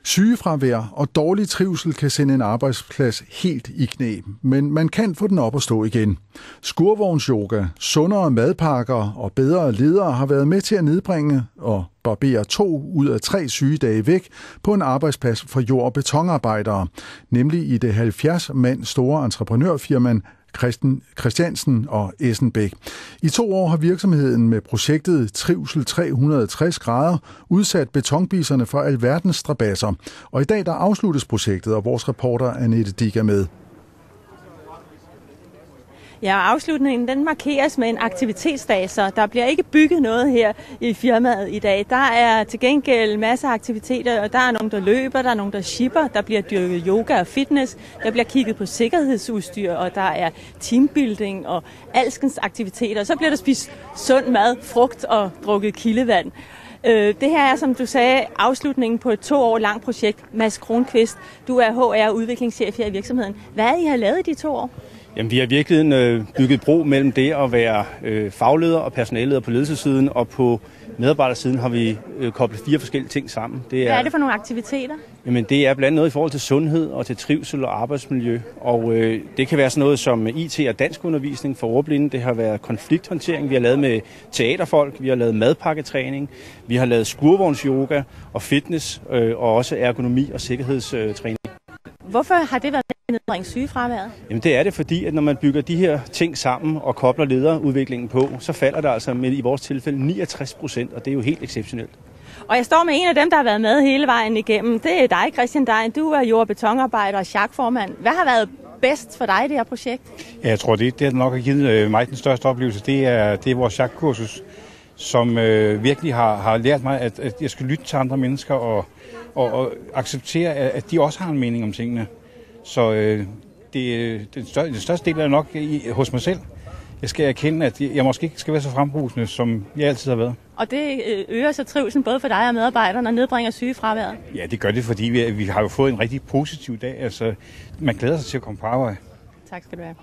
Sygefravær og dårlig trivsel kan sende en arbejdsplads helt i knæ, men man kan få den op at stå igen. Skurvognsyoga, sundere madpakker og bedre ledere har været med til at nedbringe og barbere 2 ud af 3 sygedage væk på en arbejdsplads for jord- og betonarbejdere, nemlig i det 70 mand store entreprenørfirma Christiansen og Essenbæk. I 2 år har virksomheden med projektet Trivsel 360 grader udsat betonbiserne for alverdens strabasser. Og i dag der afsluttes projektet, og vores reporter Annette Dick er med. Ja, afslutningen den markeres med en aktivitetsdag, så der bliver ikke bygget noget her i firmaet i dag. Der er til gengæld masser af aktiviteter, og der er nogen, der løber, der er nogen, der shipper, der bliver dyrket yoga og fitness, der bliver kigget på sikkerhedsudstyr, og der er teambuilding og alskens aktiviteter. Så bliver der spist sund mad, frugt og drukket kildevand. Det her er, som du sagde, afslutningen på et 2 år langt projekt. Mads Kronqvist, du er HR udviklingschef her i virksomheden. Hvad er I har lavet i de 2 år? Jamen, vi har virkelig bygget bro mellem det at være fagleder og personaleleder på ledelsessiden, og på medarbejdersiden har vi koblet 4 forskellige ting sammen. Hvad er det for nogle aktiviteter? Jamen, det er blandt andet noget i forhold til sundhed og til trivsel og arbejdsmiljø. Og det kan være sådan noget som IT og danskundervisning for ordblinde. Det har været konflikthåndtering. Vi har lavet med teaterfolk. Vi har lavet madpakketræning. Vi har lavet skurvognsyoga og fitness og også ergonomi og sikkerhedstræning. Hvorfor har det været med at nedbringe sygefraværet? Jamen det er det, fordi at når man bygger de her ting sammen og kobler lederudviklingen på, så falder det altså med i vores tilfælde 69%, og det er jo helt exceptionelt. Og jeg står med en af dem, der har været med hele vejen igennem. Det er dig, Christian Dein. Du er jord- og betonarbejder og sjakformand. Hvad har været bedst for dig i det her projekt? Ja, jeg tror, det der nok har givet mig den største oplevelse, det er vores sjakkursus, som virkelig har lært mig, at jeg skal lytte til andre mennesker og acceptere, at de også har en mening om tingene. Så den største del er nok hos mig selv. Jeg skal erkende, at jeg måske ikke skal være så frembrusende, som jeg altid har været. Og det øger så trivselen både for dig og medarbejderne og nedbringer sygefraværet? Ja, det gør det, fordi vi har jo fået en rigtig positiv dag. Altså, man glæder sig til at komme på arbejde. Tak skal du have.